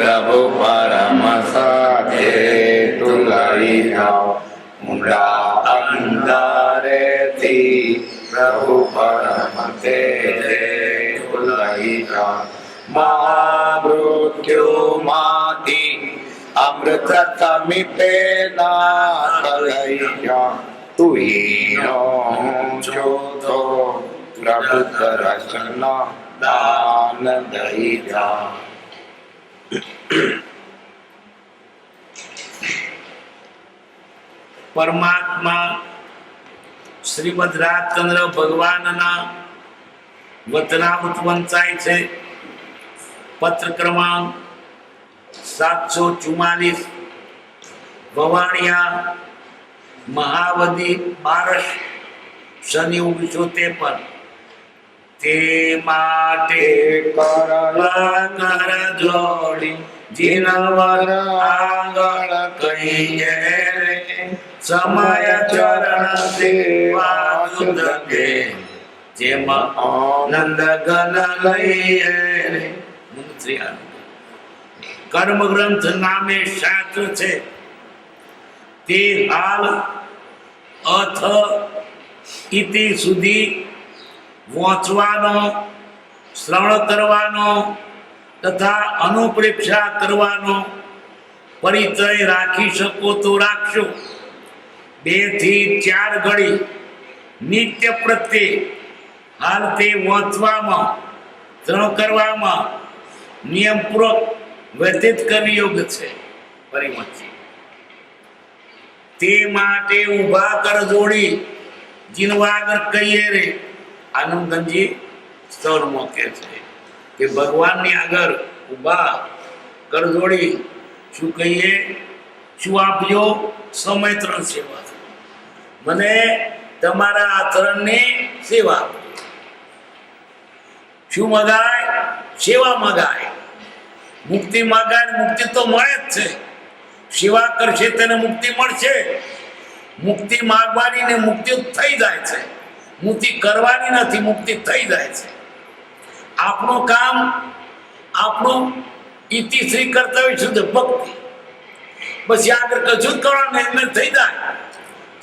પ્રભુ પરમ સાથે તુલાઈ જાઓ, મુંડા અંધારેથી પ્રભુ પરમ તેજે તુલાઈ જાઓ. મહામૃત્યુમાંથી અમૃત તમીપે નાથ લઈ જાઓ, તું હીરો છો તો પ્રભુ દર્શન દાન દઈ જા. પરમાત્મા શ્રીમદ રાજચંદ્ર ભગવાનના વતનામૃત વંચાય છે. પત્ર ક્રમાંક 744, વવાણિયા, મહાવદી, બારસ, શનિ 1953. તે માટે કર જોડી જીનવર આગળ કહીએ, સમય ચરણ સેવા સુધકે, જેમ આનંદ ગન લઈએ. કર્મ ગ્રંથ નામે શાસ્ત્ર છે, તે હાલ અથ ઇતિ સુધી વાંચવાનો, શ્રવણ કરવાનો તથા અનુપ્રેક્ષા કરવાનો પરિચય રાખી શકો તો રાખશો. 2 થી 4 ઘડી નિત્ય પ્રત્યે હાલ તે વાંચવામાં, શ્રવણ કરવામાં નિયમપૂર્વક વ્યતીત કરવી યોગ્ય છે. પરિવર્તન તે માટે ઊભા કર જોડી જીનવા આગળ કહીએ રે. આનંદજી સ્થળમાં કહે છે કે ભગવાનની આગળ ઊભા કર જોડી શું કહીએ, શું આપજો? સમય 3 સેવા, મને તમારા આચરણની સેવા આપજો. શું મગાય? સેવા મગાય. મુક્તિ મગાય, મુક્તિ તો મળે જ છે. સેવા કરશે તેને મુક્તિ મળશે. મુક્તિ માગવાની ને મુક્તિ થઈ જાય છે. મુક્તિ કરવાની નથી, મુક્તિ થઈ જાય છે. આપણું કામ, આપણું ઇતિશ્રી કર્તવ્ય શુદ્ધ ભક્તિ. પછી આગળ કશું જ કરવાનું એમને થઈ જાય.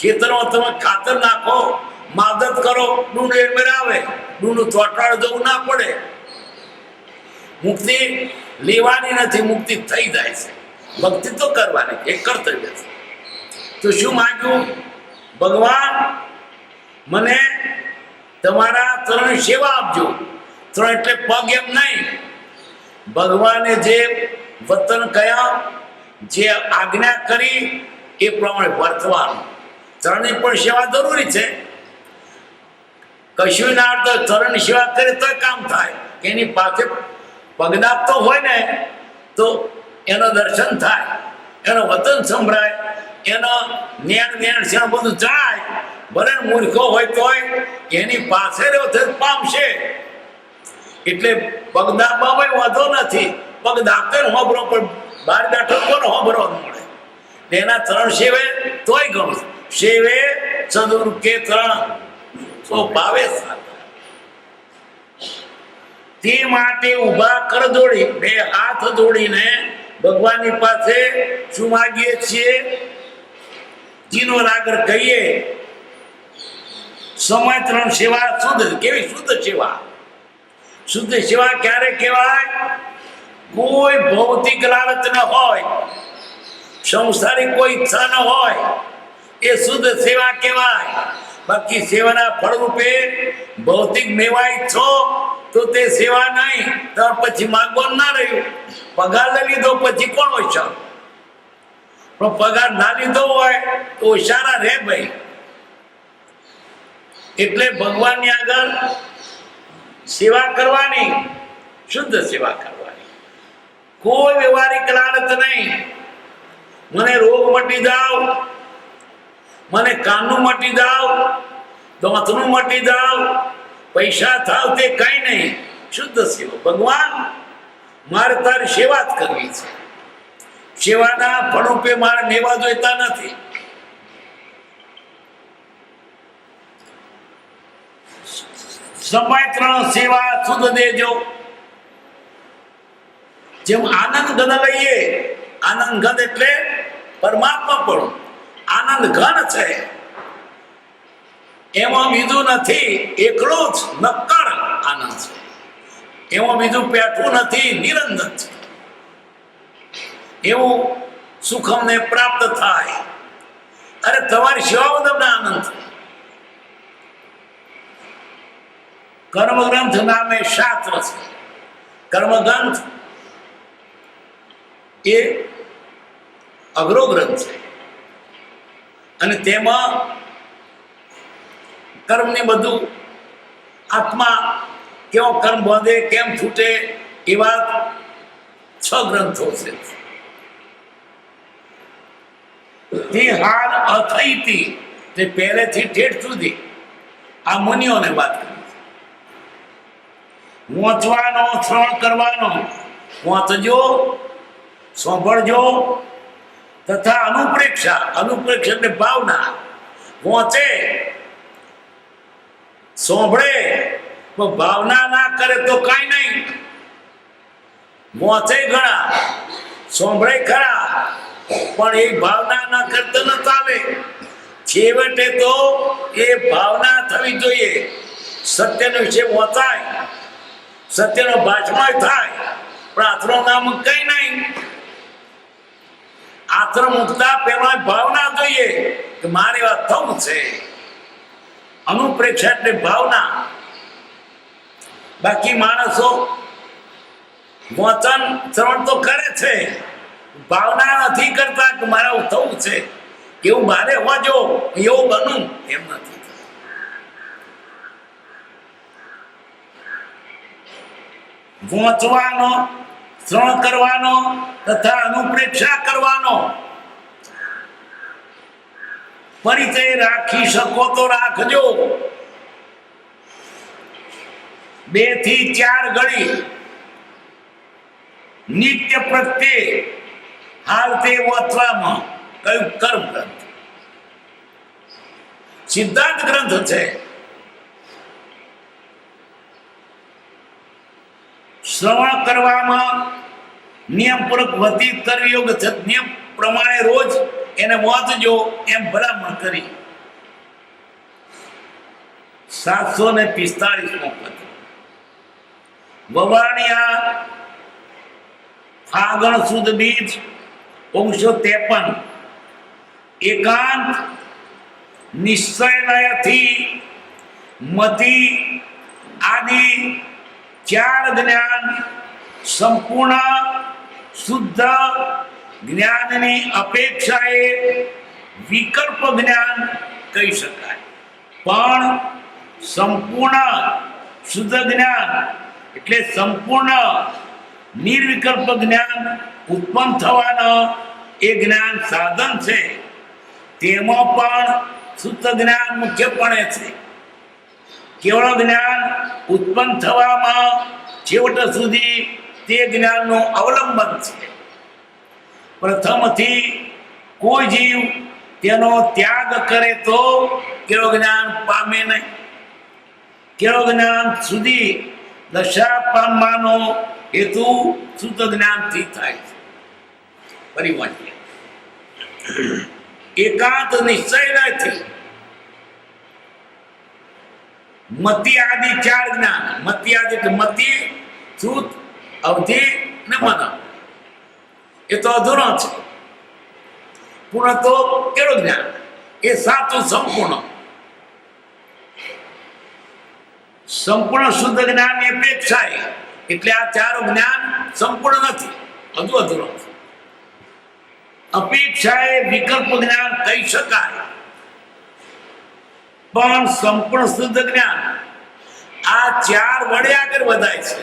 ખેતરમાં તમે ખાતર નાખો, માદત કરો, ડૂંડ એમને આવે, ડૂંડ ચોટાડ જવું ના પડે. મુક્તિ લેવાની નથી, મુક્તિ થઈ જાય છે. ભક્તિ તો કરવાની, એ કર્તવ્ય છે. તો શું માગ્યું? ભગવાન મને તમારા ચરણ સેવા આપજો. ચરણ એટલે પગ એમ નહીં. ભગવાને જે વતન કયા, જે આજ્ઞા કરી એ પ્રમાણે વર્તવાનું. ચરણની પણ સેવા જરૂરી છે. કશું ના તો ચરણની સેવા કરે તો કામ થાય. એની પાસે પગદાપ તો હોય ને તો એનો દર્શન થાય, એનો વતન સંભળાય, એનો નેણ છે બધું જણાય. ભલે મૂર્ખો હોય તોય એની પાસે પામશે. એટલે પગદાપમાં વાંધો નથી. પગદાપે હોબરો પણ બહાર બેઠો કોને હોબરવાનું મળે. એના ચરણ સેવે તોય ઘણું સેવે ચતુર કે ચરણ તો ભાવે. તે માટે ઊભા કર જોડી, 2 હાથ જોડીને ભગવાનની પાસે શું માગીએ છીએ? જીનો આગળ કહીએ. સમય 3 સેવા શુદ્ધ. કેવી શુદ્ધ સેવા? શુદ્ધ સેવા ક્યારે કહેવાય? કોઈ ભૌતિક લાલચ ન હોય, સંસારી કોઈ ઈચ્છા ન હોય, એ શુદ્ધ સેવા કહેવાય. બાકી સેવાના ફળ રૂપે ભૌતિક મેવા ઈચ્છો તો તે સેવા નહીં. તો પછી માગવાનું ના રહ્યું. પગાર લઈ લીધો પછી કોણ હોશિયાર? પણ પગાર ના લીધો હોય તો હોશિયારા રે ભાઈ. એટલે ભગવાનની આગળ સેવા કરવાની, શુદ્ધ સેવા કરવાની. કોઈ વ્યવહારિક લાલચ નહીં. મને રોગ મટી જાવ, મને કાનનું મટી જાવ, દાંતનું મટી જાવ, પૈસા થાવ, તે કઈ નહીં. શુદ્ધ સેવા. ભગવાન મારે તારી સેવા જ કરવી છે. સેવાના ફળરૂપે મારે મેવા જોઈતા નથી. સમય 3 સેવા શુદ્ધ દેજો. જેમ આનંદ ઘન લઈએ, આનંદ ઘન એટલે પરમાત્મા પણ આનંદ ઘન છે, એમાં બીજું નથી, એકલો જ નક્કર આનંદ છે, એમાં બીજું પેઠું નથી, નિરંજન છે. એવું સુખ અમને પ્રાપ્ત થાય. અરે તમારી સેવામાં તમને આનંદ થાય. કર્મગ્રંથ નામે શાસ્ત્ર છે. કર્મગ્રંથ એ અઘરો ગ્રંથ છે અને તેમાં કર્મની બધું આત્મા કેવો કર્મ બાંધે, કેમ છૂટે, એવા 6 ગ્રંથો છે. તે હાલ અથઈતી તે પહેલેથી ઠેઠ સુધી આ મુનિઓને વાત કરી. વાંચવાનો, શ્રવણ કરવાનો, વાંચજો, સાંભળજો, તથા અનુપ્રેક્ષા, અનુપ્રેક્ષા એટલે ભાવના, વાંચે સાંભળે પણ ભાવના ના કરે તો કાંઈ નહીં. વાંચે ઘણા, સાંભળે ખરા, પણ એ ભાવના ના કરતો ન ચાલે. છેવટે તો એ ભાવના થવી જોઈએ. સત્યનો વિશે વાંચાય, સત્યનો ભાષમાં થાય, પણ આચરણ નામ કઈ નહીં. આચરણ મુકતા પેલા ભાવના જોઈએ કે મારે વાત થવું છે. અનુપ્રેક્ષા એટલે ભાવના. બાકી માણસો વચન શ્રવણ તો કરે છે, ભાવના નથી કરતા કે મારે થવું છે, એવું મારે હોજો, એવું બનું, એમ નથી. વાંચવાનો, શ્રવણ કરવાનો તથા અનુપ્રેક્ષા કરવાનો. પરિચય રાખી શકો તો રાખજો. 2 થી 4 ઘડી નિત્ય પ્રત્યે હાલ તે વાંચવામાં કયું કર્મ ગ્રંથ, સિદ્ધાંત ગ્રંથ છે. શ્રવણ કરવામાં નિયમપૂર્વક વ્યતીત કરવી યોગ્ય છે. નિયમ પ્રમાણે રોજ એને વાંચજો એમ ભલામણ કરી. 745મો પદ. વવાણિયા ફાગણ સુદ બીજ 1953. એકાંત નિશ્ચયથી મતિ આદિ 4 જ્ઞાન સંપૂર્ણ શુદ્ધ જ્ઞાનની અપેક્ષાએ વિકલ્પ જ્ઞાન કહી શકાય. પણ સંપૂર્ણ શુદ્ધ જ્ઞાન એટલે સંપૂર્ણ નિર્વિકલ્પ જ્ઞાન ઉત્પન્ન થવાનો એ જ્ઞાન સાધન છે. તેમાં પણ શુદ્ધ જ્ઞાન મુખ્યપણે છે. કેવળ જ્ઞાન ઉત્પન્ન થવામાં છેવટ સુધી તે જ્ઞાનનું અવલંબન છે. પ્રથમથી કોઈ જીવ તેનો ત્યાગ કરે તો કેવળ જ્ઞાન પામે નહીં. કેવળ જ્ઞાન સુધી દશા પામવાનો હેતુ શુદ્ધ જ્ઞાનથી થાય છે. પરિવર્તન એકાંત નિશ્ચય નથી. મતિ આદિ 4 જ્ઞાન. મતિ આદિ એટલે મતિ, શ્રુત, અવધિ ને મન. એ તો અધૂરો છે. પૂર્ણ તો કેવું જ્ઞાન, એ સાચું સંપૂર્ણ. સંપૂર્ણ શુદ્ધ જ્ઞાનની અપેક્ષાએ એટલે આ 4 જ્ઞાન સંપૂર્ણ નથી, હજુ અધૂરો છે. અપેક્ષાએ વિકલ્પ જ્ઞાન કહી શકાય. પણ સંપૂર્ણ શુદ્ધ જ્ઞાન આ 4 વડે આગળ વધાય છે.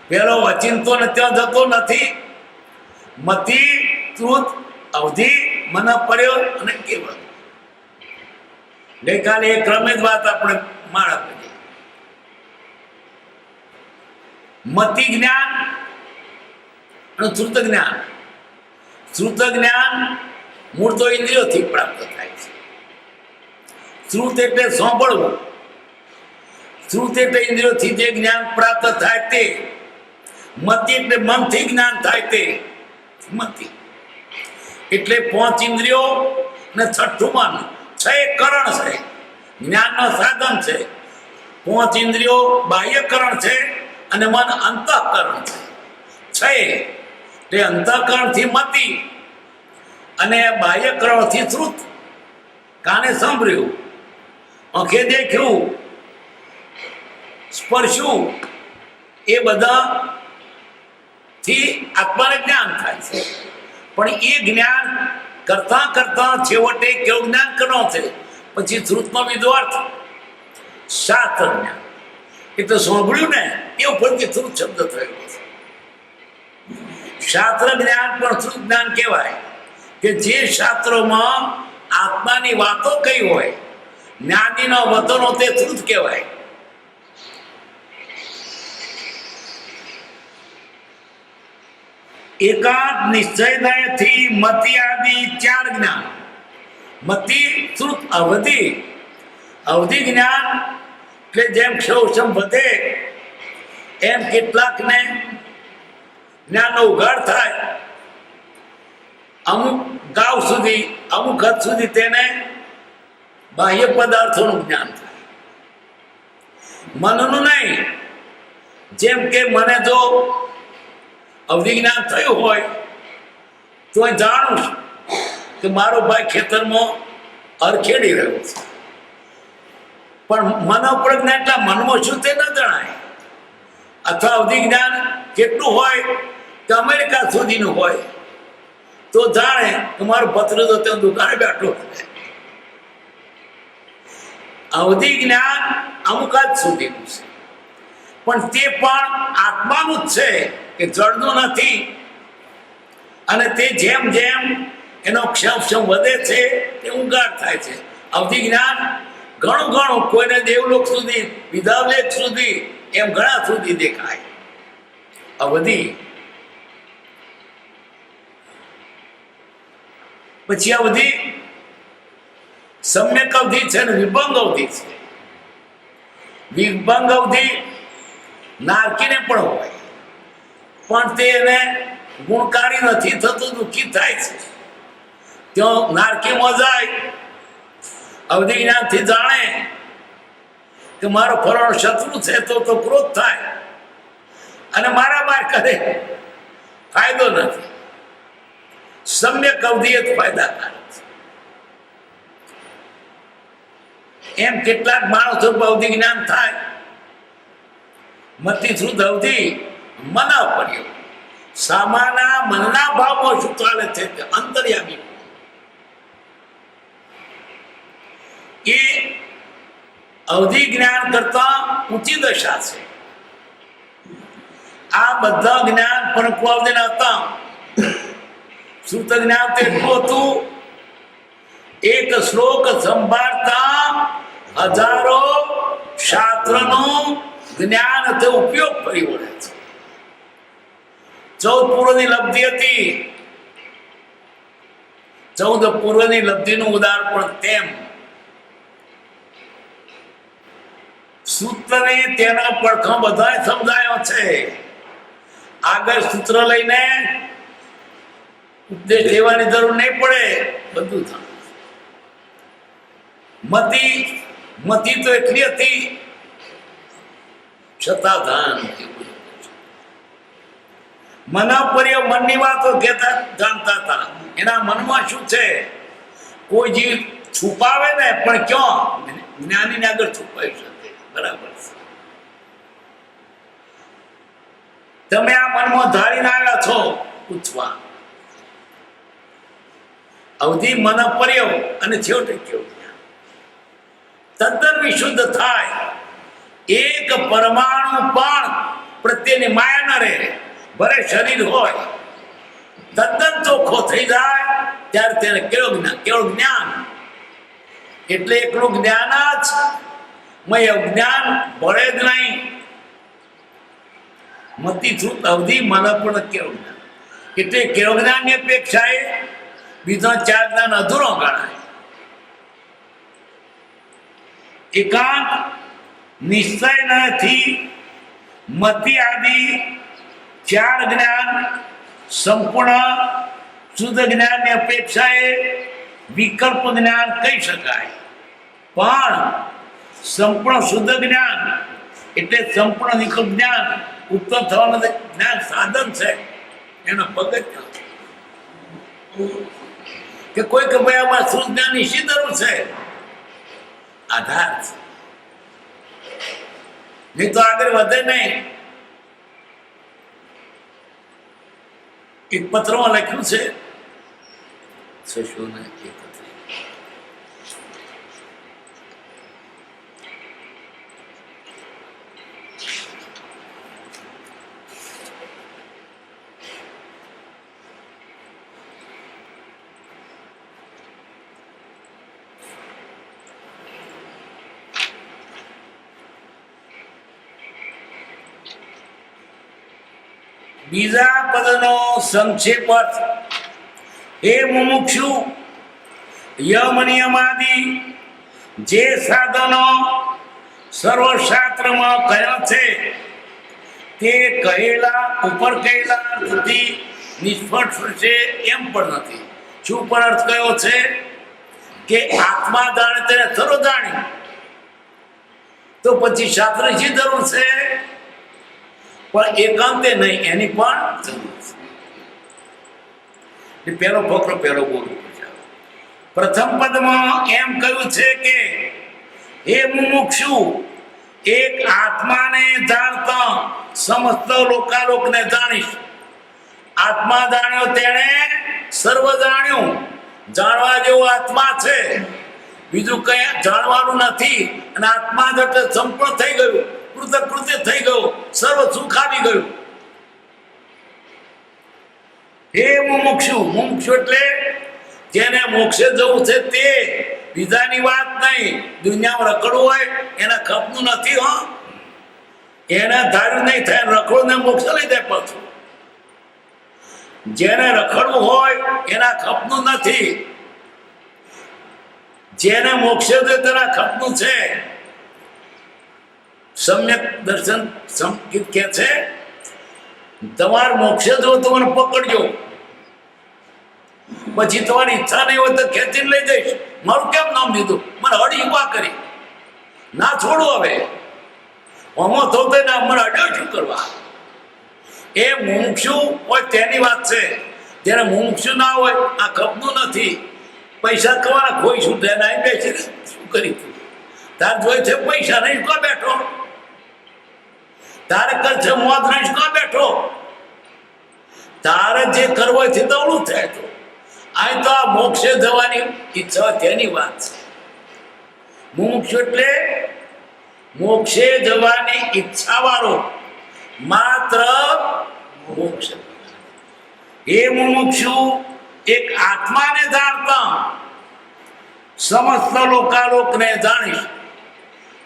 પેલો અચિંતો ત્યાં જતો નથી. મતિ, શ્રુત, અવધિ, મન, પર્યો અને કેવળ. ગઈકાલે એ ક્રમે જ વાત આપણે માળા કરી. મતિ જ્ઞાન અને શ્રુત જ્ઞાન. શ્રુત જ્ઞાન મૂળ તો ઇન્દ્રિયોથી પ્રાપ્ત થાય છે. શ્રુત એટલે સાંભળવું. શ્રુત એટલે ઇન્દ્રિયોથી જે જ્ઞાન પ્રાપ્ત થાય તે. મતિ એટલે મનથી જ્ઞાન થાય તે મતિ. એટલે 5 ઇન્દ્રિયો ને છઠ્ઠું મન. 6 કરણ છે, જ્ઞાનનો સાધન છે. 5 ઇન્દ્રિયો બાહ્યકરણ છે અને મન અંતઃકરણ છે. 6 એટલે અંતઃકરણથી મતિ અને બાહ્યકરણથી શ્રુત. કાને સાંભળ્યું, આંખે દેખ્યું, સ્પર્શ્યું, એ બધાથી આત્માને જ્ઞાન થાય છે. પણ એ જ્ઞાન કરતા કરતા છેવટે કેવું જ્ઞાન કરવાનું છે? પછી શ્રુતનો બીજો અર્થ શાસ્ત્ર જ્ઞાન. એ તો સાંભળ્યું ને એ ઉપરથી શ્રુત શબ્દ થયેલો છે. શાસ્ત્ર જ્ઞાન પણ શ્રુત જ્ઞાન કહેવાય કે જે શાસ્ત્રોમાં આત્માની વાતો કઈ હોય, જ્ઞાનીનો વતનો, તે શ્રુત કહેવાય. એકાંત નિશ્ચયથી મતિ આદિ 4 જ્ઞાન. મતિ, શ્રુત, અવધિ. અવધિ જ્ઞાન એટલે જેમ ક્ષૌષમ વધે એમ કેટલાકને જ્ઞાનનો ઉઘાડ થાય. અમુક ગાવ સુધી, અમુક હદ સુધી તેને બાહ્ય પદાર્થોનું જ્ઞાન થાય, મનનું નહીં. જેમ કે મને જો અવધિ જ્ઞાન થયું હોય તો એ જાણું છું કે મારો ભાઈ ખેતરમાં અરખેડી રહ્યો છે, પણ મન પ્રજ્ઞા એટલા મનમાં શું તે ન જણાય. અથવા અવધિ જ્ઞાન કેટલું હોય કે અમેરિકા સુધીનું હોય તો જાણે કે મારો ભત્રીજો તો ત્યાં દુકાને બેઠો. અવધિ જ્ઞાન અમુક જ સુધીનું છે, પણ તે પણ આત્માનું જ છે કે જળનું નથી. અને તે જેમ જેમ એનો ક્ષમ વધે છે તે ઉગાડ થાય છે. અવધિ જ્ઞાન ઘણું ઘણું, કોઈને દેવલોક સુધી, વિધાવલેખ સુધી, એમ ઘણા સુધી દેખાય અવધિ. પછી અવધિ સમ્યક અવધિ છે અને વિભંગ અવધિ છે. વિભંગ અવધિ નારકીને પણ હોય, પણ તે એને ગુણકારી નથી થતું, દુઃખી થાય છે. ત્યાં નારકીમાં જાય, અવધિ જ્ઞાનથી જાણે કે મારો ફલાણો શત્રુ છે તો ક્રોધ થાય અને મારામાર કરે, ફાયદો નથી. સમ્યક અવધિ એ ફાયદાકારક છે. એમ કેટલાક માણસો અવધિ જ્ઞાન થાય. મતિ શ્રુત અવધિ મન અપર્યો. સામાના મનના ભાવમાં શું ચાલે છે તે અંતર્યામી એ અવધિ જ્ઞાન કરતા ઊંચી દશા છે. આ બધા જ્ઞાન પણ કુવાવદીના હતા. શ્રુત જ્ઞાન તો એટલું હતું, એક શ્લોક સંભાળતા હજારો શાસ્ત્રનું જ્ઞાન તે ઉપયોગ કરી વળે છે. 14 પૂર્વની લબ્ધિ હતી. 14 પૂર્વની લબ્ધિનું ઉદાહરણ તેમ સૂત્રને તેના પડખા બધા સમજાયો છે. આગળ સૂત્ર લઈને ઉપદેશ લેવાની જરૂર નહીં પડે, બધું થાય. મતિ તો એટલી હતી છતાં ધન. મનોપર્ય મનની વાતો કહેતા જાણતા હતા. એના મનમાં શું છે કોઈ જીવ છુપાવે ને, પણ ક્યાં જ્ઞાનીને આગળ છુપાવી શકે. બરાબર છે. તમે આ મનમાં ધારીને આવ્યા છો પૂછવા. અવધિ મનોપર્ય અને છેવટે કેવું તદ્દન વિશુદ્ધ થાય. એક પરમાણુ પણ પ્રત્યેની માયા ન રહે. ભલે શરીર હોય તદ્દન ચોખ્ખો થઈ જાય ત્યારે તેને કેવું જ્ઞાન. એટલે એકલું જ્ઞાન જ મય જ્ઞાન ભળે જ નહીં. મતિ શ્રુત અવધિ મન પણ કેવું જ્ઞાન. એટલે કેવું જ્ઞાનની અપેક્ષાએ બીજા 4 જ્ઞાન અધૂરો ગણાય. એકાંત નિશ્ચય નથી મતિ આદિ ચાર જ્ઞાન સંપૂર્ણ શુદ્ધ જ્ઞાનની અપેક્ષાએ વિકલ્પ જ્ઞાન કહી શકાય, પણ સંપૂર્ણ શુદ્ધ જ્ઞાન એટલે સંપૂર્ણ વિકલ્પ જ્ઞાન ઉત્પન્ન થવાનું જ્ઞાન સાધન છે, એનો પગથિયું કે કોઈ કે ભાઈ આમાં શું જ્ઞાનની શી જરૂર છે, આધાર છે, નહીં તો આગળ વધે નહીં. એક પત્રમાં લખ્યું છે બીજા પદનો સંક્ષેપ અર્થ, હે મુમુક્ષુ, યમ નિયમાદિ જે સાધનો સર્વશાસ્ત્રમાં કહ્યા છે તે કહેલા ઉપર કહેલા અર્થથી નિષ્ફળ થશે એમ પણ નથી. શું પણ અર્થ કયો છે કે આત્મા જાણે તેને સર્વ જાણ્યું, તો પછી શાસ્ત્ર શી જરૂર છે, પણ એકાંતે નહીં, એની પણ જરૂર છે. પહેલો ફકરો પહેલો બોલું. પ્રથમ પદમાં એમ કહ્યું છે કે હે મુમુક્ષુ, એક આત્માને જાણતા સમસ્ત લોકાલોકને જાણીશ. આત્મા જાણ્યો તેણે સર્વ જાણ્યું. જાણવા જેવો આત્મા છે, બીજું કઈ જાણવાનું નથી. અને આત્મા જ એટલે સંપૂર્ણ થઈ ગયું, કૃતકૃત્ય થઈ ગયું, સર્વ સુખ આવી ગયું. હે મુમુક્ષુ, મુમુક્ષુ એટલે જેને મોક્ષે જવું છે તે, બીજાની વાત નહીં. દુનિયામાં રખડવું હોય એના ખપનું નથી. હો, એને ધાર્યું નહીં થાય, રખડું ને મોક્ષ લઈ જાય પાછું. જેને રખડવું હોય એના ખપનું નથી, જેને મોક્ષે છે તેના ખપનું છે. સમ્યક દર્શન સંકિત કે છે, તમારે મોક્ષે જો તો મને પકડજો, પછી તમારી ઈચ્છા નહીં હોય તો ખેંચીને લઈ જઈશ. મારું કેમ નામ દીધું, મને હળી ઉભા કરી ના છોડું. હવે અમો થતો ને મને અડ્યો શું કરવા? એ મુમુક્ષુ હોય તેની વાત છે. જેને મુમુક્ષુ ના હોય આ ખપનું નથી, પૈસા કવાના ખોઈ છૂટે ના બેસી શું કરી તું? તાર જોઈ છે પૈસા નહીં કો બેઠો, તારે કર છે મોત નહીં કો બેઠો. તારે જે કરવો છે દવડું થાય. તો આ તો આ મોક્ષે જવાની ઈચ્છા તેની વાત છે. મુમુક્ષુ એટલે મોક્ષે જવાની ઈચ્છા વાળો, માત્ર મોક્ષ. એ મુમુક્ષુ એક આત્માને જાણતા સમસ્ત લોકાલોકને જાણીશ.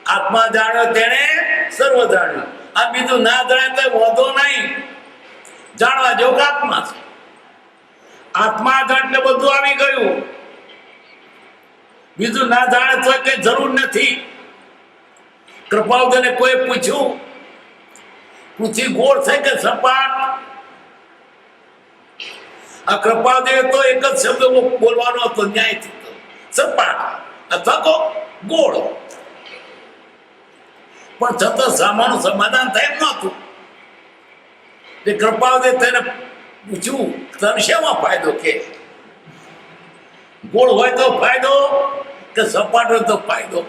આત્મા જાણ્યો તેને સર્વ જાણ્યું. આ બીજું ના જાણે તો વધો નહીં. જાણવા જેવું આત્મા છે. આત્મા જાણને બધું આવી ગયું, બીજું ના જાણે તો કઈ જરૂર નથી. કૃપાળુને કોઈ પૂછ્યું, પૃથ્વી ગોળ છે કે સપાટ? આ કૃપાદેવ તો એક જ શબ્દ બોલવાનો હતો ન્યાયથી, સપાટ અથવા ગોળ. પણ છતાં સામાનું સમાધાન થાય એમ નહોતું. એ કૃપાદેવ તેને પૂછ્યું, તને શેમાં ફાયદો? કે ગોળ હોય તો ફાયદો કે સપાટ હોય તો ફાયદો?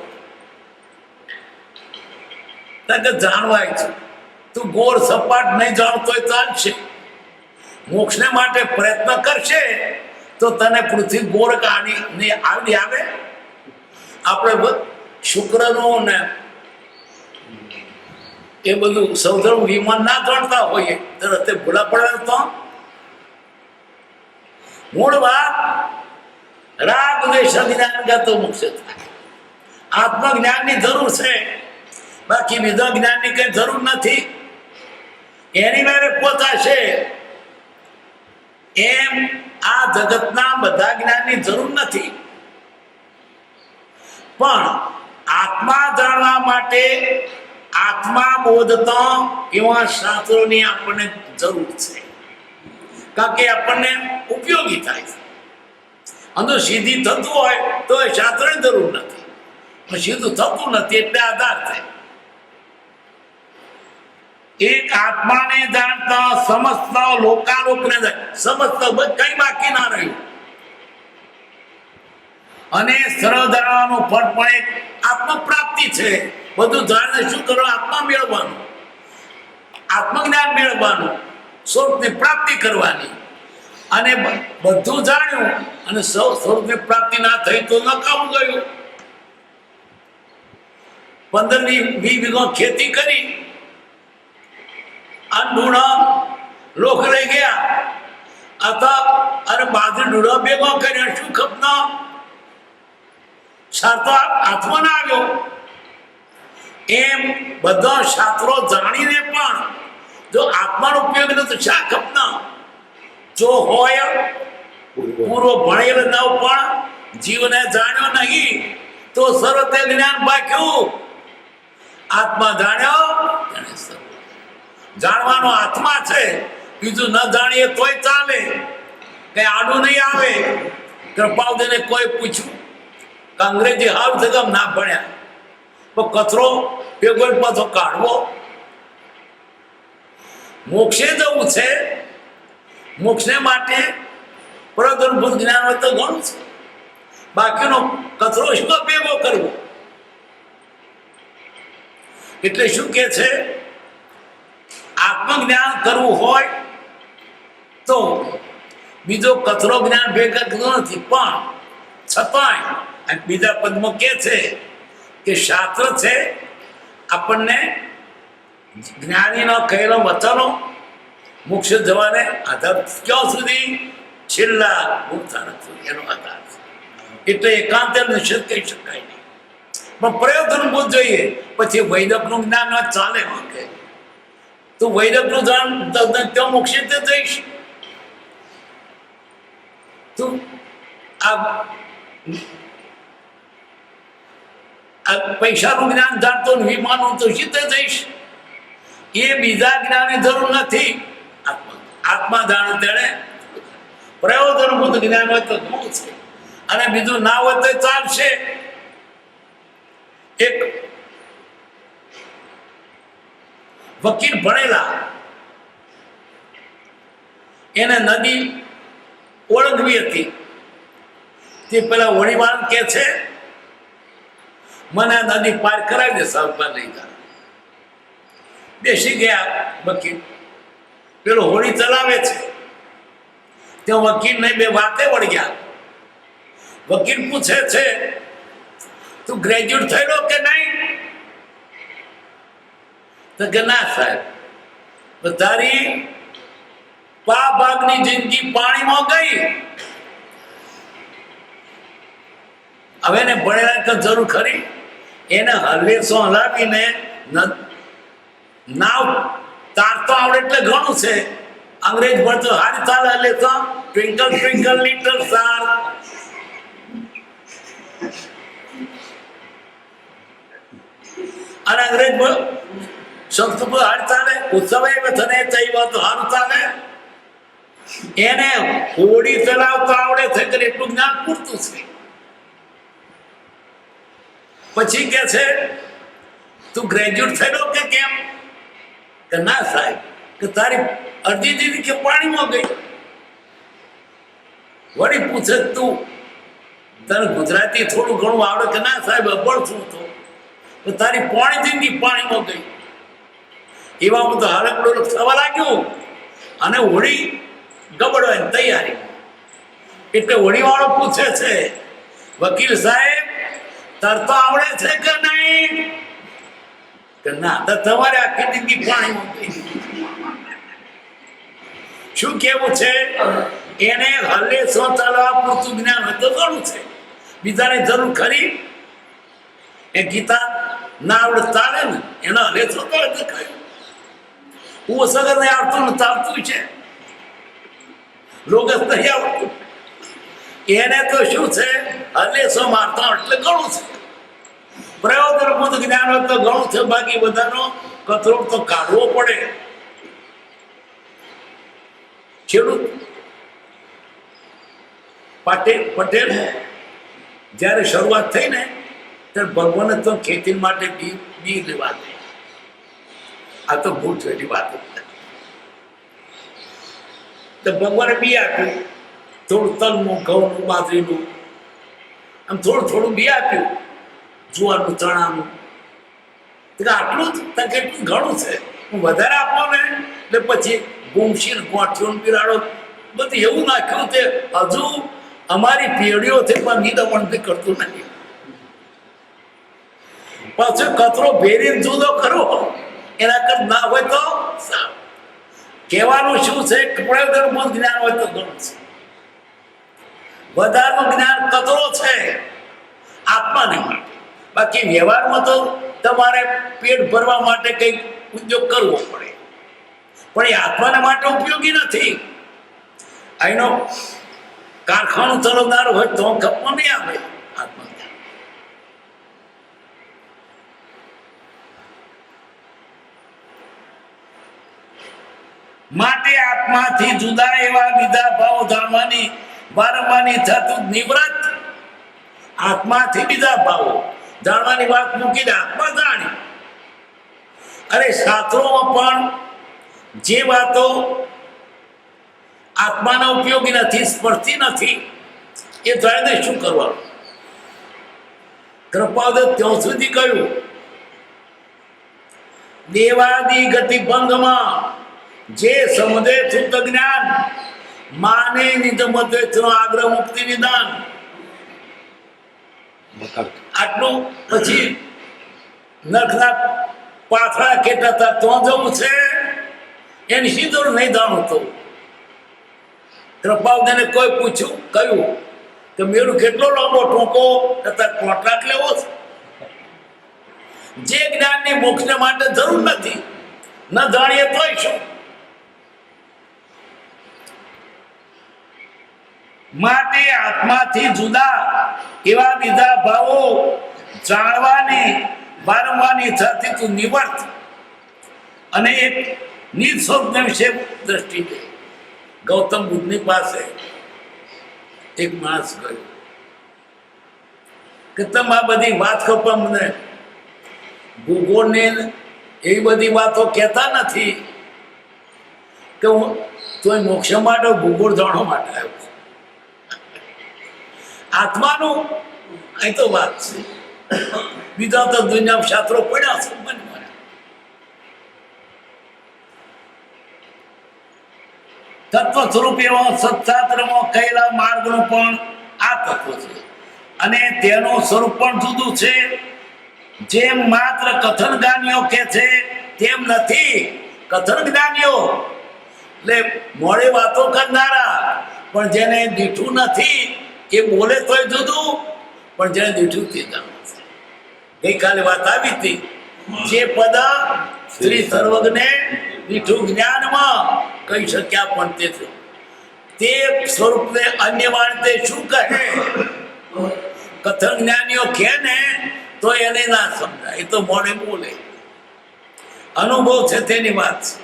કે જાણવાય છે. તું ગોળ સપાટ નહીં જાણતો હોય ચાલશે. મોક્ષને માટે પ્રયત્ન કરશે તો તને પૃથ્વી ગોળ કાઢી આવી આવે. આપણે શુક્રનું ને એ બધું સૌધરું વિમાન ના જાણતા હોઈએ તો રસ્તે ભૂલા પડે. તો મૂળ વાત રાગ દ્વેષ જ્ઞાન ગાતો મોક્ષ થાય. આત્મજ્ઞાનની જરૂર છે, બાકી બીજા જ્ઞાનની કઈ જરૂર નથી. એની મેરે પોતાશે એમ આ જગતના બધા જ્ઞાનની જરૂર નથી. પણ આત્મા જાણવા માટે આત્મા બોધતા એવા શાસ્ત્રોની આપણને જરૂર છે, કારણ કે આપણને ઉપયોગી થાય છે. અંદર સીધી થતું હોય તો એ શાસ્ત્રની જરૂર નથી, પણ સીધું થતું નથી એટલે આધાર થાય. એક આત્માને જાણતા સમજતા લોકાલોકને સમજતા કઈ બાકી ના રહ્યું. અને સર્વધારણાનું ફળ પણ એક આત્મ પ્રાપ્તિ છે. બધું જાણીને શું કરો? આત્મા મેળવવાનું, આત્મજ્ઞાન મેળવવાનું, સ્વરૂપની પ્રાપ્તિ કરવાની. અને બધું જાણ્યું અને સ્વરૂપની પ્રાપ્તિ ના થઈ તો નકામું ગયું. 15-20 વીઘો ખેતી કરી અને ડૂણા લોક લઈ ગયા હતા, અને બાજરી ડૂડા ભેગો કર્યા. શું ખપના શાસ્ત્રો હાથમાં ના આવ્યો. એમ બધા શાસ્ત્રો જાણીને પણ જો આત્માનો ઉપયોગ ન તો શા ખપના? જો હોય પૂરો ભણેલ ન પણ જીવને જાણ્યો નહીં તો સર્વતે જ્ઞાન બાક્યું. આત્મા જાણ્યો, જાણવાનો આત્મા છે, બીજું ન જાણીએ તોય ચાલે, કઈ આડું નહીં આવે. કૃપાલદેવને કોઈ પૂછ્યું કે અંગ્રેજી હાવ જગમ ના ભણ્યા, પણ કચરો ભેગો પાછો કાઢવો. મોક્ષે જવું છે, મોક્ષને માટે પ્રદર્ભૂત જ્ઞાન હોય તો ઘણું છે, બાકીનો કચરો શું ભેગો કરવો? એટલે શું કે છે? આત્મજ્ઞાન કરવું હોય તો બીજો કચરો જ્ઞાન ભેગા કરતો નથી. પણ છતાંય બીજા પદમાં કે છે કે શાસ્ત્ર છે આપણને જ્ઞાનીનો કહેલો વચનો મોક્ષ જવાને આધાર ક્યાં સુધી? છેલ્લા મુક્તાના સુધી એનો આધાર છે. એટલે એકાંત નિષેધ કહી શકાય નહીં, પણ પ્રયોજન બોધ જોઈએ. પછી વૈદકનું જ્ઞાન ન ચાલે. કે તું વૈદકનું જાણ ત્યાં મોક્ષે તે જઈશ. તું આ પૈસાનું જ્ઞાન જાણતો વિમાનનું તો સીધે જઈશ. એ બીજા જ્ઞાનની જરૂર નથી. આત્મા જાણે તેણે પ્રયોજનભૂત જ્ઞાન હોય તો ઘણું છે, અને બીજું ના હોય તો ચાલશે. એક વકીલ ભણેલા, એને નદી ઓળંગવી હતી. તે પેલા વણીવાળ કે છે મને આ નદી પાર કરાવી દે, સાહેબ લઈ જા. બેસી ગયા વકીલ. પેલો હોડી ચલાવે છે, ત્યાં વકીલ ને બે વાતે વળગ્યા. વકીલ પૂછે છે તું ગ્રેજ્યુએટ થયેલો કે નહીં? તો કે ના સાહેબ. તારી ભાગની જિંદગી પાણીમાં ગઈ. હવે ને ભણેલા જરૂર ખરી? એને હલેસો હલાવીને નાવ તારતો આવડે એટલે ઘણું છે. અંગ્રેજ ભણતો હારી ચાલે હલેસો ટ્વિંકલ ટ્વિંકલ લિટલ સ્ટાર. અને અંગ્રેજ સંસ્કૃત હારી ચાલે. ઉત્સવ થને ચાહ્યો તો હારું ચાલે. એને હોડી ચલાવતો આવડે છે કે એટલું જ્ઞાન પૂરતું છે. પછી કે છે તું ગ્રેજ્યુએટ થયેલો કે કેમ? કે ના સાહેબ, કે તારી અડધી દીદી કે પાણીમાં ગઈ. વળી પૂછે તું તને ગુજરાતી થોડું ઘણું આવડે? કે ના સાહેબ અભણ છું તો તારી પોણી જિંદગી પાણીમાં ગઈ. એવા બધું હલકડોલક થવા લાગ્યું અને હોળી ગબડવાની તૈયારી. એટલે હોળીવાળો પૂછે છે વકીલ સાહેબ તરતો આવડે છે કે નહીં? કે ના. તો તમારે આખી જિંદગી પાણીમાં ગઈ. શું કેવું છે? એને હલે સો ચાલવા પૂરતું જ્ઞાન હોય તો ઘણું છે, બીજાને જરૂર ખરી? એ ગીતા ના આવડે ચાલે ને? એના હલે સો ચાલે તો કહ્યું હું સગર ને આવડતું ને ચાલતું છે, લોગસ નહીં આવડતું. એને તો શું છે? હલે સો મારતા એટલે ઘણું છે. પ્રયોગરૂપ જ્ઞાન હોય તો ઘણું છે, બાકી બધાનો કથરોટ તો કાઢવો પડે. ખેડૂત પટેલ જ્યારે શરૂઆત થઈ ને ત્યારે ભગવાને તો ખેતી માટે બી લેવા દે. આ તો ભૂલ થયેલી વાત તો ભગવાને બી આપ્યું, થોડું તલનું, ઘઉંનું, બાજરીનું, આમ થોડું બી આપ્યું, જુવારનું, ચણાનું. આટલું જ કેટલું ઘણું છે, વધારે આપો ને એટલે પછી ગુમશીર ગોઠિયો બિરાડો બધું એવું નાખ્યું તે હજુ અમારી પેઢીઓથી પણ નિદમણ કરતું નથી. પાછો કચરો ભેરીને જુદો કરવો એના કર ના હોય તો કહેવાનું શું છે, પ્રયોગરૂપ જ્ઞાન હોય તો ઘણું છે. વધારનું જ્ઞાન કચરો છે આત્માને માટે. બાકી વ્યવહારમાં તો તમારે પેટ ભરવા માટે કંઈક ઉદ્યોગ કરવો પડે, પણ એ આત્માના માટે ઉપયોગી નથી. અહીંનો કારખાનું ચલાવનાર હોય તો ગપમાં નહીં આવે આત્મા. માટે આત્માથી જુદા એવા બીજા ભાવ જાણવાની વારંવારની થતું નિવૃત્ત. આત્માથી બીજા ભાવો જાણવાની વાત મૂકીને આત્મા જાણી. અરે શાસ્ત્રોમાં પણ જે વાતો આત્માના ઉપયોગી નથી, સ્પર્શતી નથી, એ જાણીને શું કરવાનું? કૃપાદત્ત ત્યાં સુધી કહ્યું, દેવાદી ગતિ ભંગમાં જે સમજે શુદ્ધ જ્ઞાન માને નિજ મતે આગ્રહ મુક્તિ નિદાન. આટલું પછી નખના પાથરા કેટલા હતા તો જવું છે, એની સીધો નહીં જાણું તો. કૃપાવદાને કોઈ પૂછ્યું, કહ્યું કે મેળું કેટલો લાંબો ટૂંકો તથા કોન્ટ્રાક્ટ લેવો છે. જે જ્ઞાનની મોક્ષને માટે જરૂર નથી, ન જાણીએ તોય શું. માટે આત્માથી જુદા એવા બીજા ભાવો જાણવાની વારંવારની થતી તું નિવર્ત અને એક નિસ્વપ્ન વિશે દ્રષ્ટિ દે. ગૌતમ બુદ્ધની પાસે એક માણસ ગયો કે તમે આ બધી વાત કરો મને ભૂગોળને એવી બધી વાતો કહેતા નથી કે હું તોય મોક્ષ માટે ભૂગોળ જાણવા માટે આવ્યો છું. આત્માનું અહીં તો વાત છે, બીજા તો દુનિયામાં શાસ્ત્રો પડ્યા છે. તત્વ સ્વરૂપ એવા સત્શાસ્ત્રમાં કહેલા માર્ગનું પણ આ તત્વ છે અને તેનું સ્વરૂપ પણ જુદું છે. જેમ માત્ર કથન જ્ઞાનીઓ કે છે તેમ નથી. કથન જ્ઞાનીઓ એટલે મોડે વાતો કરનારા, પણ જેને દીઠું નથી એ બોલે તોય જુદું, પણ જેને દીઠું તે જાણે છે. ગઈકાલે વાત આવી હતી, જે પદ શ્રી સર્વજ્ઞે દીઠું જ્ઞાનમાં કહી શક્યા, પણ તે સ્વરૂપને અન્ય વાળતે શું કહે? કથન જ્ઞાનીઓ કહે ને તો એને ના સમજાય, એ તો મોડે બોલે. અનુભવ છે તેની વાત છે,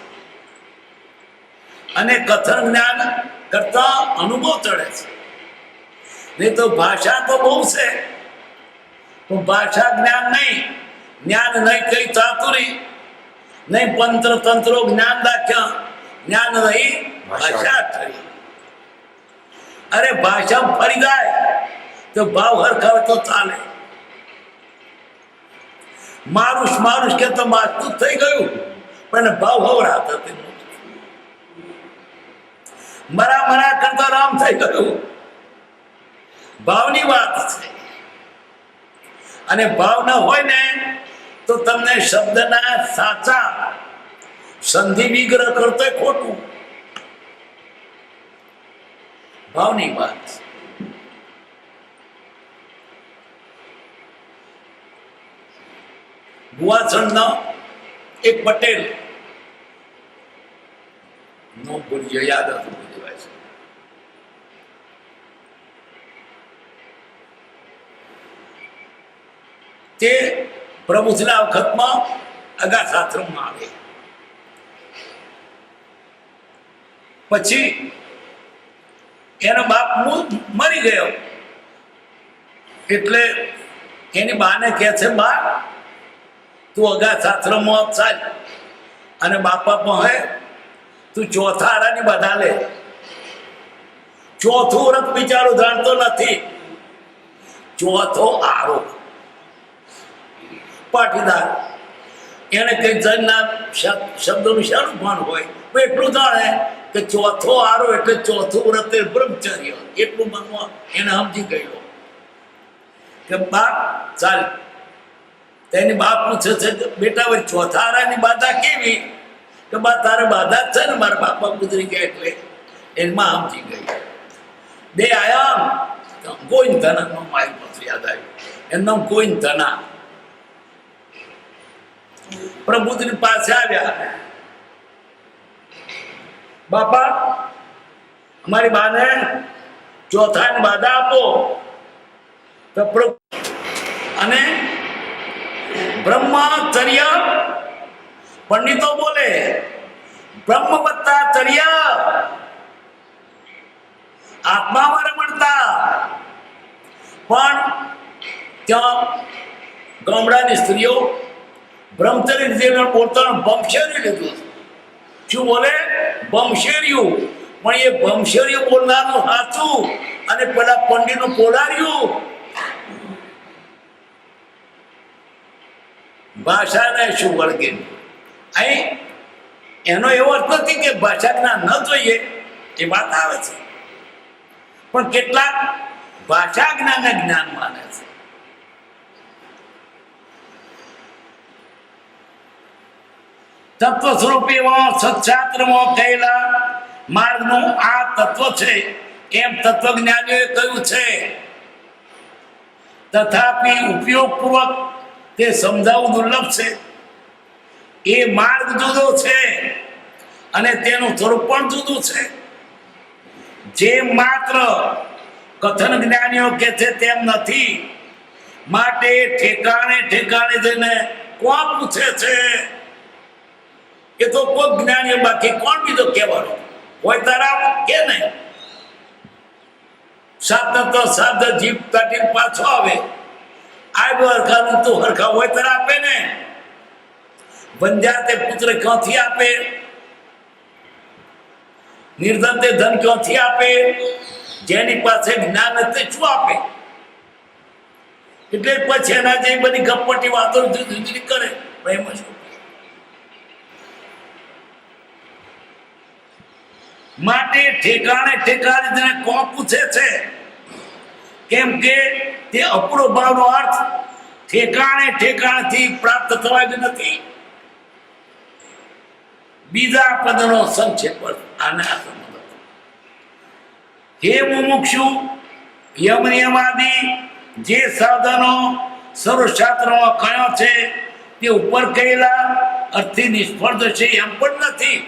અને કથન જ્ઞાન કરતા અનુભવ ચડે છે. નહીં તો ભાષા તો બહુ છે, પણ ભાષા જ્ઞાન નહીં. જ્ઞાન નહીં કઈ ચાતુરી નહીં, પંત્ર તંત્રો જ્ઞાન દાખ્યા, જ્ઞાન નહીં ભાષા થઈ. અરે ભાષા ફરી જાય તો ભાવ હરખાવે તો ચાલે. મારુષ કે તો મારતું થઈ ગયું, પણ ભાવ હવરાતા મરા કરતા રામ થઈ ગયું. ભાવની વાત છે, અને ભાવ ન હોય ને તો તમને શબ્દના સાચા સંધિ વિગ્રહ કરતો ખોટું. ભાવની વાત. ભુવાસણનો એક પટેલ નો ભૂલજો, યાદ હતું ભૂલવાય છે. તે પ્રભુના વખતમાં અગાસાશ્રમમાં આવે. પછી એનો બાપ મરી ગયો એટલે એની બાને કહે છે, બા તું અગાસાશ્રમમાં ચાલ અને બાપા કહે તું ચોથા આરાની બધા લે. ચોથું વ્રત બિચારો જાણતો નથી. ચોથો આરો પાટીદાર એને કઈ જનના શબ્દોનું શાનું ભાન હોય, એટલું જાણે કે ચોથો આરો એટલે ચોથું વ્રત એ બ્રહ્મચર્ય. એટલું મનમાં એને સમજી ગયો કે બાપ ચાલ. તેની બાપ પૂછે છે, બેટા ભાઈ ચોથા આરાની બાધા કેવી? કે બા તારે બાધા જ છે ને, મારા બાપા ગુજરી ગયા એટલે એમાં સમજી ગઈ. બે આયા ગોવિંદના નામ મારી પાસે યાદ આવ્યું. એનું નામ ગોવિંદના. પ્રભુની પાસે આવ્યા, બાપા અમારી બાને ચોથાની બાધા આપો. તો પ્રભુ અને બ્રહ્મચર્ય પંડિતો બોલે બ્રહ્મવત્તાચર્ય આત્મામાં રમણતા. પણ ત્યાં ગામડાની સ્ત્રીઓ બ્રહ્મચર્ય પોતાનું બમશેર્યું લીધું. શું બોલે? બમશેર્યું. પણ એ બમશેર્યું બોલનારનું સાચું અને પેલા પંડિતનું પોલાર્યું. ભાષાને શું વળગે? અહીં એનો એવો અર્થ નથી કે ભાષા જ્ઞાન ન જોઈએ, એ વાત આવે છે. પણ કેટલાક ભાષા જ્ઞાનને જ્ઞાન માને છે. તત્વ સ્વરૂપે સત્શાસ્ત્રમાં કહેલા માર્ગનું આ તત્વ છે એમ તત્વજ્ઞાનીઓએ કહ્યું છે. તથાપિ ઉપયોગપૂર્વક તે સમજાવવું દુર્લભ છે. એ માર્ગ જુદો છે અને તેનું સ્વરૂપ પણ જુદું છે. જે માત્ર કથન જ્ઞાનીઓ કે છે તેમ નથી. માટે ઠેકાણે ઠેકાણે જઈને કોણ પૂછે છે? એ તો કોઈ જ્ઞાનીઓ, બાકી કોણ બીજો કહેવાનો હોય? તારા કે નહીં શબ્દ તો શબ્દ જીભ કાઢીને પાછો આવે. આવ્યો હરખાનું તું હરખા હોય તારા આપે ને. બંધ્યા તે પુત્ર ક્યાંથી આપે? નિર્ધન તે ધન ક્યાંથી આપે? જેની પાસે જ્ઞાન નથી શું આપે? એટલે પછી એના જે બધી ગપ્પટી વાતો જુદી કરે એમાં શું? માટે ઠેકાણે ઠેકાણે તેને કોણ પૂછે છે? કેમ કે તે અપૂર્વ ભાવનો અર્થ ઠેકાણે ઠેકાણેથી પ્રાપ્ત થવા જ નથી. બીજા પદનો સંક્ષેપ આને હે મુમુક્ષુ, યમ નિયમાદિ જે સાધનો સર્વશાસ્ત્રમાં કયો છે તે ઉપર કહેલા અર્થથી નિષ્ફળ થશે એમ પણ નથી.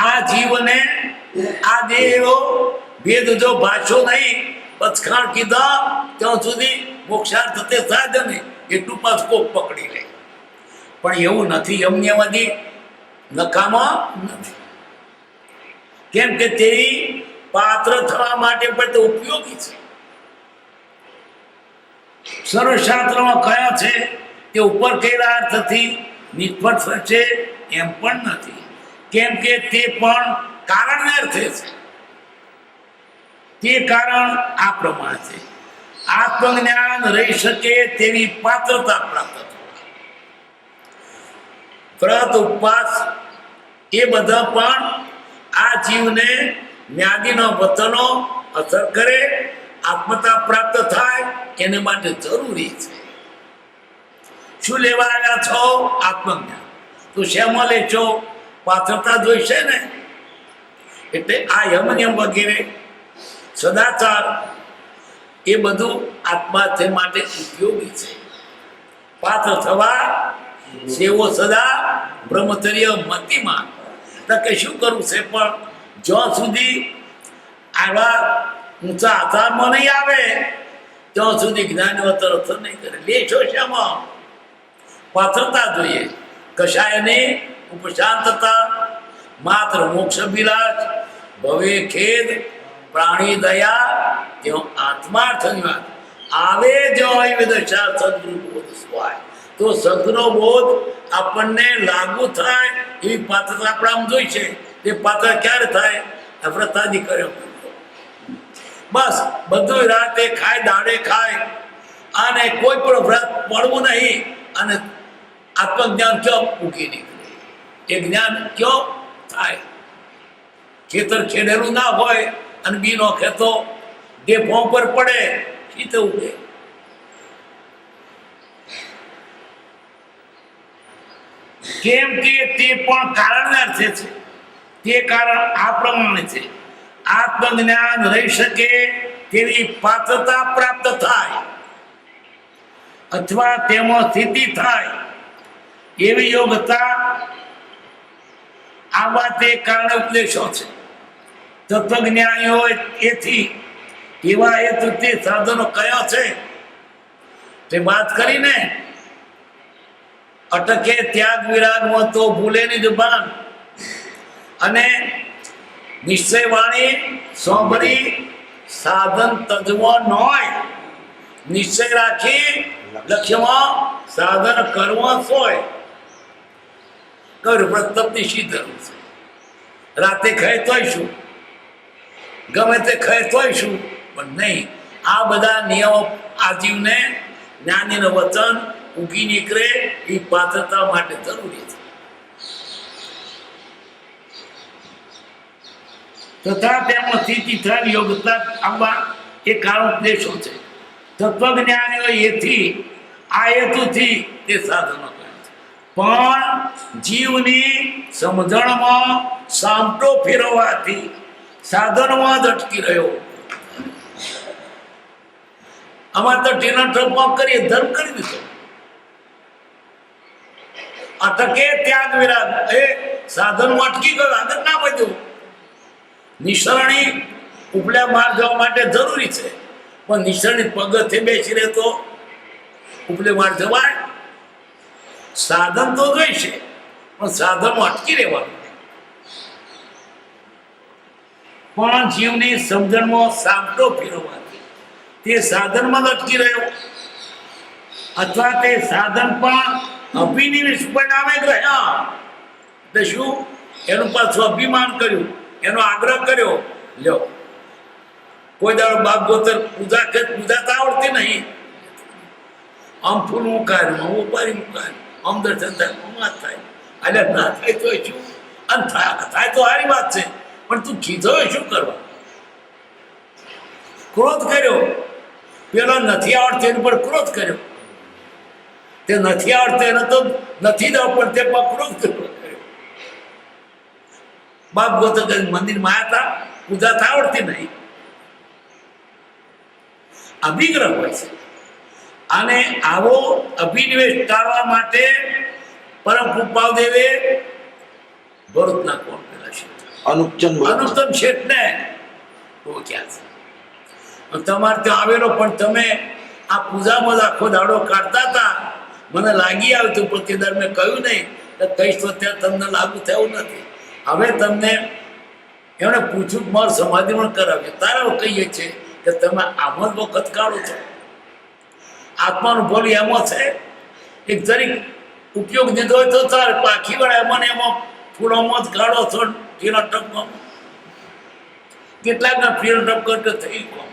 આ જીવને આ દેહો ભેદ જો ભાષો નહીં પચખાણ કીધા ત્યાં સુધી મોક્ષાર્થ થતે સાધન નહીં. એટલું પાછ કોક પકડી લે. પણ એવું નથી. યમનિયમાદી નકામા નથી. કેમ કે તે પાત્ર થવા માટે પણ તે ઉપયોગી છે. સર્વશાસ્ત્રમાં કયા છે તે ઉપર કહેલા અર્થથી નિષ્ફળ થશે એમ પણ નથી. કેમ કે તે પણ કારણને અર્થે છે. તે કારણ આ પ્રમાણે છે. આત્મજ્ઞાન રહી શકે તેવી પાત્રતા પ્રાપ્ત થવા, વ્રત ઉપવાસ એ બધા પણ આ જીવને ન્યાદીના વતનો અસર કરે, આત્મતા પ્રાપ્ત થાય એને માટે જરૂરી છે. શું લેવા આવ્યા છો? આત્મજ્ઞાન. તો શેમાં લેશો? પાત્રતા જોઈશે ને. એટલે આ યમનિયમ વગેરે સદાચાર એ બધું આત્મા તે માટે ઉપયોગી છે. પાત્ર થવા સેવો સદા બ્રહ્મચર્ય મતિમાં. તો કે શું કરવું છે? પણ જ્યાં સુધી આવા ઊંચા આધારમાં નહીં આવે ત્યાં સુધી જ્ઞાનીઓ તરફ નહીં કરે. લેશો શામાં? પાત્રતા જોઈએ. કશાયની ઉપશાંતતા, માત્ર મોક્ષ વિલાસ, ભવે ખેદ, પ્રાણી દયા, તેઓ આત્માર્થની વાત આવે જો દશા સદગુરુ બોધ સ્વાય. તો સદગુનો બોધ આપણને લાગુ થાય એવી પાત્રતા આપણામાં જોઈ છે. તે પાત્ર ક્યારે થાય? વ્રતાદિ કર્યો બસ. બધું રાતે ખાય, દાડે ખાય, અને કોઈ પણ વ્રત પડવું નહીં, અને આત્મજ્ઞાન ક્યાં મૂકી નીકળે? એ જ્ઞાન ક્યાં થાય? ખેતર ખેડેલું ના હોય અને બીનો ખેતો ડેફો પર પડે, શીતે ઉગે. કેમ કે તે પણ કારણના અર્થે છે. તે કારણ આ પ્રમાણે છે. આત્મજ્ઞાન રહી શકે તેવી પાત્રતા પ્રાપ્ત થાય અથવા તેમાં સ્થિતિ થાય એવી યોગ્યતા આવા તે કારણ ઉપદેશો છે. તત્વજ્ઞાનીઓ એથી એવા હેતુથી સાધનો કયા છે તે વાત કરીને અટકે ત્યાગ વિરાગમાં તો ભૂલે ની જુબાન, અને નિશ્ચય વાણી સોંભરી સાધન તજવો નોય. નિશ્ચય રાખી લક્ષ્યમાં સાધન કરવો સોય. કર્યું પ્રતપની શી જરૂર છે? રાતે ખાય તોય શું, ગમે તે ખાય તોય શું, પણ નહીં. આ બધા નિયમો આજીવને જ્ઞાનીનું વચન ઉગી નીકળે એ પાત્રતા માટે જરૂરી છે. તથા તેમાં સ્થિતિ થાય યોગ્યતા આવવા એ કારણ ઉપદેશો છે. તત્વજ્ઞાનીઓ એથી આ હેતુથી તે સાધનો કરે છે. પણ જીવની સમજણમાં સામટો ફેરવવાથી સાધનમાં જ અટકી રહ્યો. અમારે તો ટીના ટ્રપમાં કરીએ, ધર્મ કરી દીધો. અટકે ત્યાગ વિરાગ, એ સાધનમાં અટકી ગયો, આગળ ના વધ્યો. નિસરણી ઉપલા માર્ગ જવા માટે જરૂરી છે, પણ નિસરણી પગથે બેસી રહે તો ઉપલે માર્ગ જવાય? સાધન તો જોઈશે, પણ સાધનમાં અટકી રહેવાનું. પણ જીવની સમજણમાં સામટો ફેરવવાથી તે સાધનમાં જ અટકી રહ્યો, અથવા તે સાધન પણ અભિનિવેશ પરિણામે ગયા. તો શું? એનું પાછું અભિમાન કર્યું, એનો આગ્રહ કર્યો. લ્યો, કોઈ દાડો બાપ ગોતર પૂજા કે પૂજા તો આવડતી નહીં. આમ ફૂલ મુકાય, આમ ઉપારી મુકાય, આમ દર્શન થાય, આમ થાય. એટલે ના થાય તો શું? અને થાય તો સારી વાત છે, પણ તું કીધો શું કરવા? ક્રોધ કર્યો. પેલો નથી આવડતો એની પર ક્રોધ કર્યો. તે નથી આવડતો એને તો નથી દો, પણ તે પર ક્રોધ કર્યો. બાપ ગોતો મંદિરમાં આવ્યા હતા, પૂજા તો આવડતી નહીં. અભિગ્રહ હોય છે. અને આવો અભિનિવેશ ટાળવા માટે પરમ કૃપાલ દેવે ભરૂચના કોણ પેલા અનુપચંદ શેઠને ઓળખ્યા છે. તમારે ત્યાં આવેલો, પણ તમે આ પૂજામાં આખો દાડો કાઢતા હતા. મને લાગી આવ્યું હતું, પણ તે દર મેં કહ્યું નહીં કે કહીશ તો ત્યાં તમને લાગુ થયું નથી. હવે તમને એમણે પૂછ્યું, મારું સમાધિ પણ કરાવ્યું. તારા કહીએ છીએ કે તમે આમ જ વખત કાઢો છો. આત્માનું બોલી એમાં છે. એક જરીક ઉપયોગ દીધો હોય તો તારે પાખી વળે મને એમાં ફૂલોમાં જ કાઢો છો. ફીનો ટપકો કેટલાકના ફીનો ટપકો થઈ ગયો,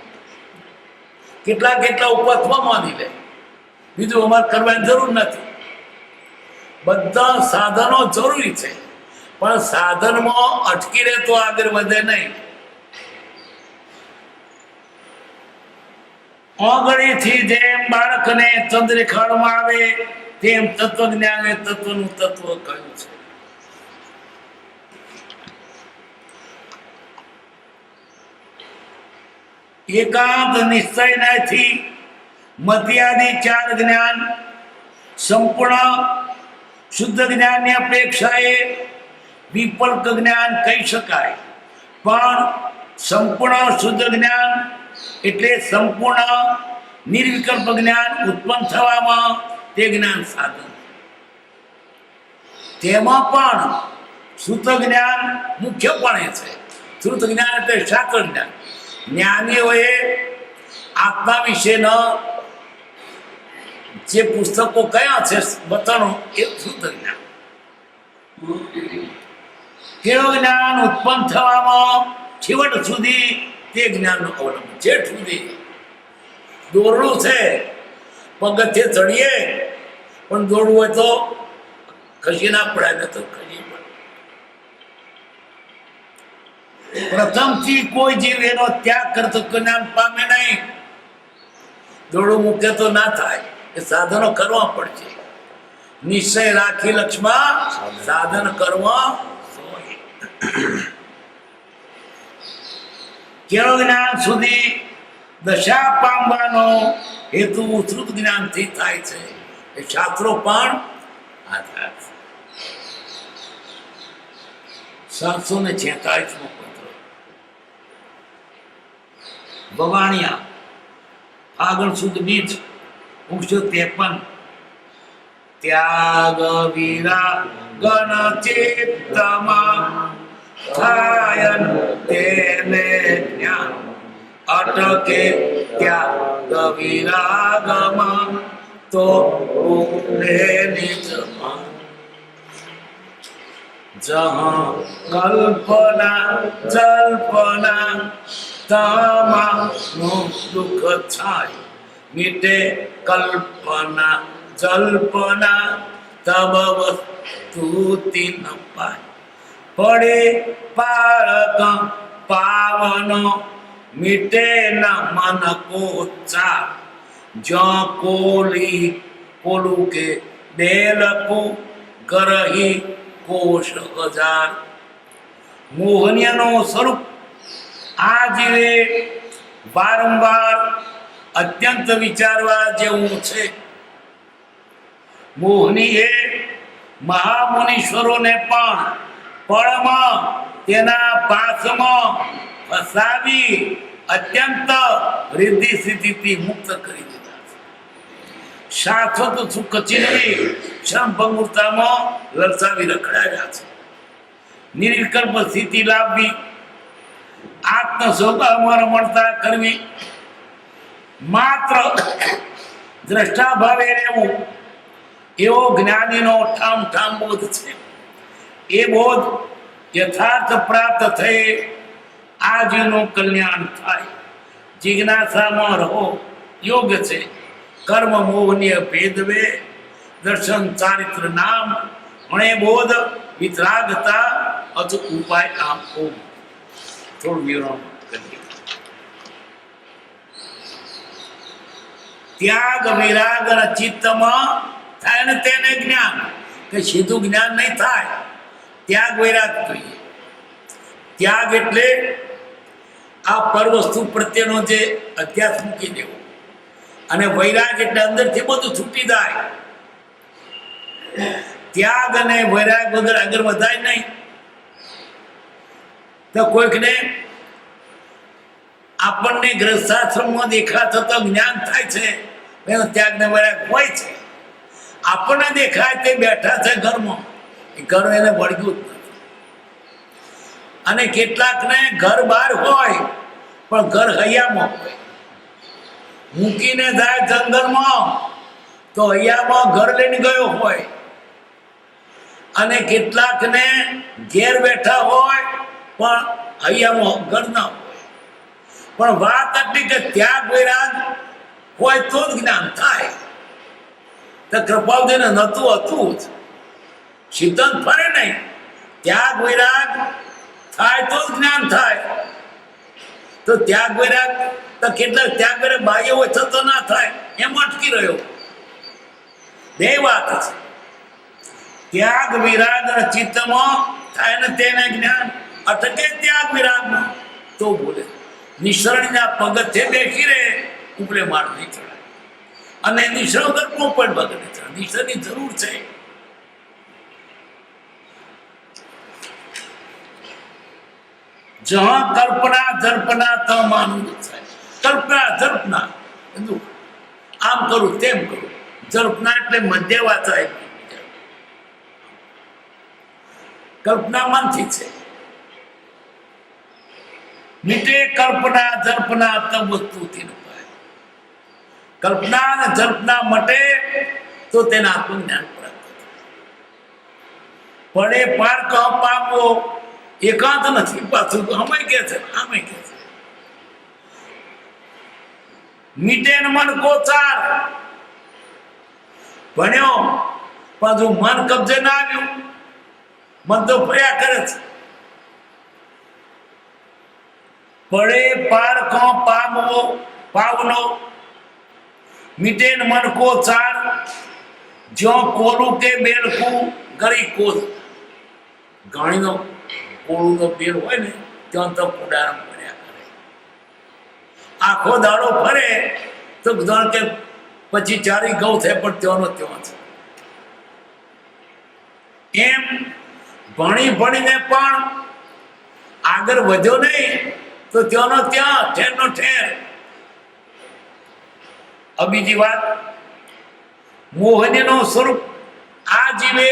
કેટલા ઉપવાસમાં માની લે. બીજું અમારે કરવાની જરૂર નથી. બધા સાધનો જરૂરી છે, પણ સાધનમાં અટકી રહે તો આગળ વધે નહીં. ઓગળીથી જેમ બાળકને ચંદ્ર દેખાડવામાં આવે તેમ તત્વજ્ઞાને તત્વનું તત્વ કહ્યું છે. એકાંત નિશ્ચયથી મધ્યાદી ચાર જ્ઞાન સંપૂર્ણ શુદ્ધ જ્ઞાનની અપેક્ષાએ વિપલ્ક જ્ઞાન કહી શકાય. પણ સંપૂર્ણ શુદ્ધ જ્ઞાન એટલે સંપૂર્ણ નિર્વિકલ્પ જ્ઞાન ઉત્પન્ન થવામાં તે જ્ઞાન સાધન. તેમાં પણ શુદ્ધ જ્ઞાન મુખ્યપણે છે. શુદ્ધ જ્ઞાન એટલે શાસ્ત્ર જ્ઞાન. જ્ઞાનીઓએ આત્મા વિશેના જે પુસ્તકો કયા છે બતાનો એ શુદ્ધ જ્ઞાન. કેવું જ્ઞાન ઉત્પન્ન થવામાં છેવટ સુધી તે જ્ઞાનનો અવલંબન. છેવટ સુધી દોરડું છે, પગથિયે ચડીએ પણ દોડવું હોય તો ખસી ના પડાય, ને તો ખસી પડે. પ્રથમથી કોઈ જીવ એનો ત્યાગ કરતો જ્ઞાન પામે નહીં. દોડું મૂકે તો ના થાય, એ સાધનો કરવા પડશે. નિશ્ચય રાખી લક્ષ્મણ સાધન કરવા. કેળો જ્ઞાન સુધી દશા પામવાનો હેતુ શ્રુત જ્ઞાનથી થાય છે. એ શાસ્ત્રો પણ આધાર છે. 746મો પત્ર ભવાણિયા ફાગણ સુદ બીજ 153. ત્યાગ વિરાગન ચિત્તમાં થાયન તેને જ્ઞાન અટકે ત્યાગ વિરાગમાં તો ઉડે નિજમાં. જહાં કલ્પના જલ્પના તમામનું દુઃખ થાય મીટે કલ્પના જલ્પના તબ વસ્તુતિ ન પાય. પડે પારક પાવનો મીટે ન મન કો ચાર. જ્યાં કોલું કે ડેલકુ કરહી કોશ હજાર. મોહનિયાનો સ્વરૂપ આ જીવે વારંવાર અત્યંત વિચારવા જેવું છે. મોહનીએ મહામુનીશ્વરોને પણ પળમાં તેના પાસમાં ફસાવી અત્યંત રિદ્ધિ સ્થિતિથી મુક્ત કરી દીધા છે. શાશ્વત સુખ ચીનવી ક્ષણભંગુરતામાં લલચાવી રખડાવ્યા છે. નિર્વિકલ્પ સ્થિતિ લાવવી, આત્મ સ્વભાવમાં રમણતા કરવી, માત્ર દ્રષ્ટા ભાવે રહેવું, એવો જ્ઞાનીનો ઠામ ઠામ બોધ છે. એ બોધ યથાર્થ પ્રાપ્ત થઈ આ જીવનું કલ્યાણ થાય. જિજ્ઞાસામાં રહો યોગ્ય છે. કર્મ મોહનીય ભેદવે દર્શન ચારિત્ર નામ મણે બોધ વિતરાગતા અચ ઉપાય આપો. થોડું વિરામ કરીએ. ત્યાગ વિરાગ ચિત્તમાં થાય ને તેને જ્ઞાન, કે સીધું જ્ઞાન નહીં થાય. ત્યાગ વૈરાગ જોઈએ. ત્યાગ એટલે આ પર વસ્તુ પ્રત્યેનો જે અધ્યાસ મૂકી દેવો, અને વૈરાગ એટલે અંદરથી બધું છૂટી જાય. ત્યાગ અને વૈરાગ વગર આગળ વધાય નહીં. તો કોઈકને આપણને ગ્રસ્થાશ્રમમાં દેખાતો તો જ્ઞાન થાય છે, એનો ત્યાગ ને વૈરાગ હોય છે. આપણને દેખાય તે બેઠા છે ઘરમાં, એ ઘર એને વળગ્યું જ નથી. અને કેટલાકને ઘર બહાર હોય પણ ઘર હૈયામાં હોય. મૂકીને જાય જંગલમાં તો હૈયામાં ઘર લઈને ગયો હોય. અને કેટલાકને ઘેર બેઠા હોય પણ હૈયામાં ઘર ના હોય. પણ વાત એટલી કે ત્યાગ વૈરાગ હોય તો જ જ્ઞાન થાય. તો કૃપાલજીને નતું હતું જ, સિદ્ધાંત ફરે નહીં. ત્યાગ વૈરાગ થાય તો જ જ્ઞાન થાય. તો ત્યાગ વૈરાગ તો કેટલાક ત્યાગ વૈરાગ બાહ્ય હોય થતો ના થાય, એમ અટકી રહ્યો. બે વાત છે. ત્યાગ વિરાગ ચિત્તમાં થાય ને તેને જ્ઞાન અટકે ત્યાગ વિરાગમાં તો બોલે. નિસરણના પગથિયે બેસી રહે, ઉપરે માળ નહીં ચડાય. અને નિસરણ ગર્ભમાં પણ બગડે છે. નિસરણની જરૂર છે. જहाँ કલ્પના જલ્પના ત માનું કલ્પના જલ્પના આમ કરું તેમ કરું. જલ્પના એટલે મધ્ય વાચાય. કલ્પના મનથી છે. મીટે કલ્પના જલ્પના તબ વસ્તુથી કલ્પના અને જલ્પના મટે તો તેના આત્મજ્ઞાન પ્રાપ્ત પડે. પાર કહો પામવો એકાંત નથી. પાછું અમે કે છે આમે કે છે મીટે મન કો ચાર. ભણ્યો પાછું મન કબજે ના આવ્યું. મન તો ફર્યા કરે છે. પડે પાર કહો પામવો પાવનો મીટે મન કો ચાર. જો કોરું કે બેલકું ગરી કોલ. ગાણીનો કોળુનો બેલ હોય ને ત્યાં તો કુડારામ કર્યા કરે. આખો દાડો ફરે તો જાણ કે પછી ચારી ગૌ થાય પણ ત્યાંનો ત્યાં છે. એમ ભણી ભણીને પણ આગળ વધ્યો નહીં તો ત્યાંનો ત્યાં ઠેરનો ઠેર. બીજી વાત મોહનીનો સ્વરૂપ આ જીવે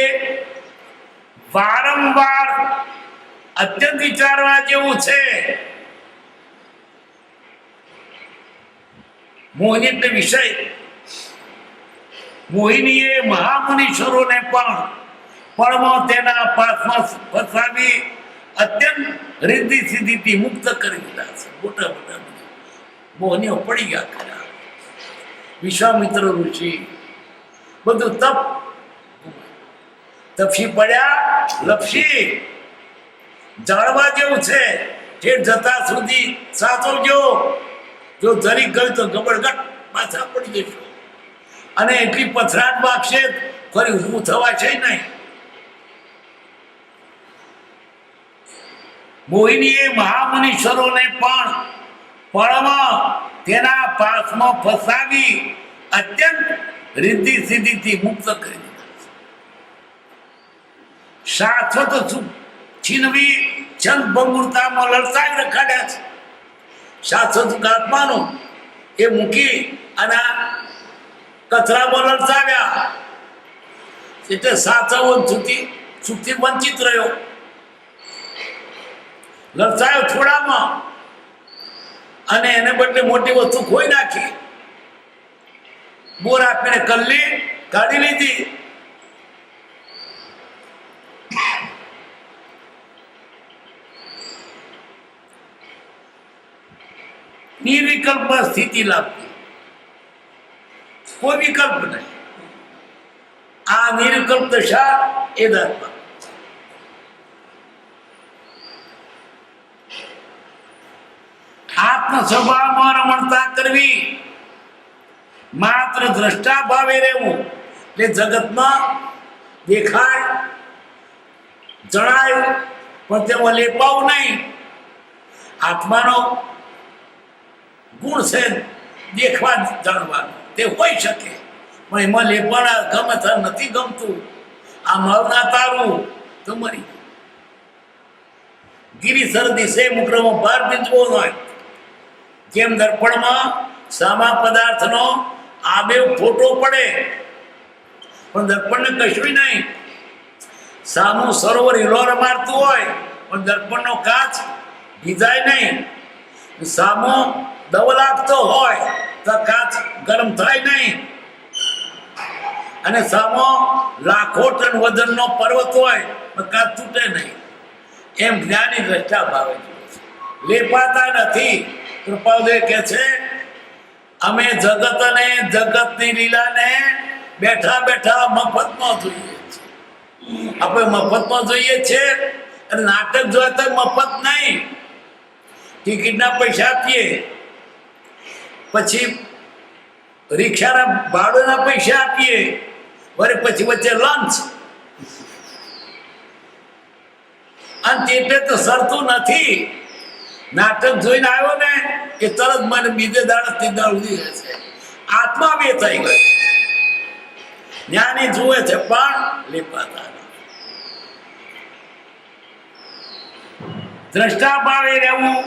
વારંવાર અત્યંત વિચારવા જેવું છે. મોહિની એટલે વિષય. મોહિનીએ મહામુનીશ્વરોને પણ તેના પાસમાં ફસાવી અત્યંત રિદ્ધિ સિદ્ધિથી મુક્ત કરી દીધા છે. મોટા મોટા મોહનીઓ પડી ગયા ખરા. વિશ્વામિત્ર ઋષિ બધું તપસી પડ્યા. લપસી જાણવા જેવું છે. ઠેર જતા સુધી સાચવજો. જો જરી ગયું તો ગબડગટ પાછા પડી જશો. અને એટલી પથરાટ વાગશે ફરી ઊભું થવા છે નહીં. મોહિનીએ મહામુનીશ્વરોને પણ તેના પાસમાં ફસાવી અત્યંત રિદ્ધિ સિદ્ધિથી મુક્ત કરી દીધા. શાશ્વત સુખ છીનવી ચંદ બંગુરતામાં લડસાવી રખાડ્યા છે. શાશ્વત સુખ આત્માનો એ મૂકી અને કચરામાં લડસાવ્યા એટલે સાચવો સુખથી વંચિત રહ્યો. લડસાયો થોડામાં અને એને બદલે મોટી વસ્તુ ખોઈ નાખી. બોર આપીને કલ્લી કાઢી લીધી. નિર્વિકલ્પ સ્થિતિ લાભતી. કોઈ વિકલ્પ નહીં. આ નિર્વિકલ્પ દશા એ દાત્મા. આત્મ સ્વભાવમાં રમણતા કરવી. માત્ર દ્રષ્ટા ભાવે રહેવું. એટલે જગતમાં દેખાય જણાય પણ તેમાં લેપાવું નહીં. આત્માનો ગુણ છે દેખવા જાણવાનો. તે હોઈ શકે પણ એમાં લેપાના ગમે થા નથી ગમતું. આ મરના તારું તો મરી ગીરી સરદી સે મુકરમાં બાર બિંદુઓ હોય. જેમ દર્પણમાં સામા પદાર્થનો આબે ફોટો પડે પણ દર્પણને કશું નહીં. સામું સરોવર હિલોર મારતું હોય પણ દર્પણનો કાચ ભીજાય નહીં. સામો દવ લાગતો હોય તો કાચ ગરમ થાય નહીં. અને સામો લાખો ટન વજનનો પર્વત હોય તો કાચ તૂટે નહીં. એમ જ્ઞાની દ્રષ્ટા ભાવે લેપાતા નથી. કૃપાલદેવ કે છે અમે જગતને જગતની લીલાને બેઠા બેઠા મફતમાં જોઈએ છીએ. આપણે મફતમાં જોઈએ છીએ અને નાટક જોતા મફત નહીં. ટિકિટના પૈસા આપીએ, પછી રિક્ષાના ભાડાના પૈસા આપીએ, વળી પછી વચ્ચે લંચ. અને એટલે તો સરતું નથી. નાટક જોઈને આવ્યો ને કે તરત મને બીજે દાડથી દાળુદી રહેશે. આત્મા બે થઈ ગયો. જ્ઞાની જુએ છે પણ લેપાતા. દ્રષ્ટા ભાવે રહેવું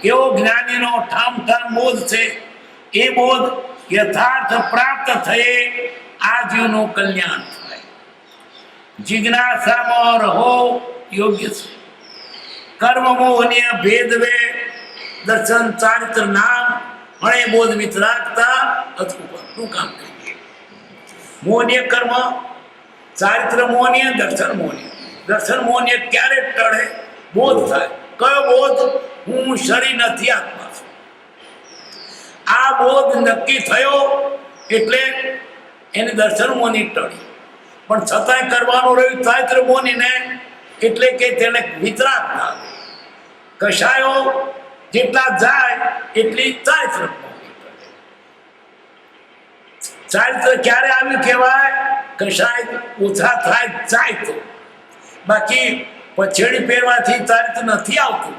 એવો જ્ઞાનીનો ઠામ બોધ છે. એ બોધ યથાર્થ પ્રાપ્ત થયે આ જીવનું કલ્યાણ થાય. જિજ્ઞાસામાં રહો યોગ્ય છે. કર્મ મોહનીય ભેદવે દર્શન ચારિત્ર નામ હણે બોધ વિતરાગતા અતનું કામ કરીએ. મોહનીય કર્મ, ચારિત્ર મોહનીય, દર્શન મોહનીય. દર્શન મોહનીય ક્યારે ટળે? બોધ થાય. કયો બોધ? હું શરીર નથી, આત્મા છું. આ બોધ નક્કી થયો એટલે એની દર્શન મોહની ટળી. પણ છતાંય કરવાનું રહ્યું ચારિત્ર મોહનીને, એટલે કે તેને વિતરાગ ના આવે. કશાયો જેટલા જાય એટલી ચારિત્ર. ચારિત્ર ક્યારે આવ્યું કહેવાય? કશાય ઓછા થાય જાય તો. બાકી પછેડી પહેરવાથી ચારિત્ર નથી આવતું.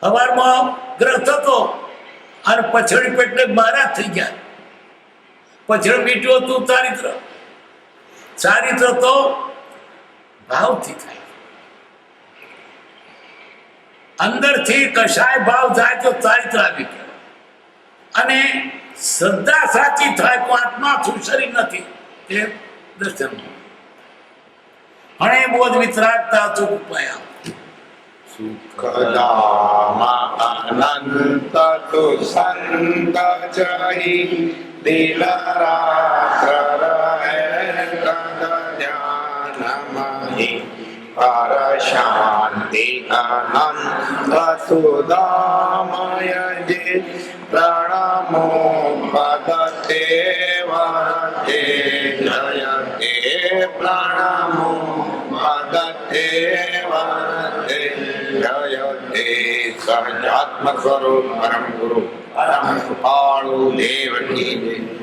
સવારમાં ગ્રહ થતો અને પછેડી પેટલે મહારાજ થઈ ગયા. પછેડ મીઠું હતું ચારિત્ર. ચારિત્ર તો ભાવથી થાય. અંદરથી કશાય ભાવ જાય તો ચારિત્ર આવી ગયા. અને શ્રદ્ધા સાચી થાય તો આત્મા છું, શરીર નથી, એ દર્શન. હણે બોધ વિતરાગતા ચૂક ઉપાય. સુખદામાં અનંત તો સંગ જહી દિલ રાત્ર રહે ધ્યાનમહી પર શાંતિ અનંત સુદામય જે પ્રણમો પદતે વરતે જયતે પ્રણમો પદતે વરતે જયતે સહજાત્મ સ્વરૂપ પરમ ગુરુ પરમ કૃપાળુ દેવ કી જય.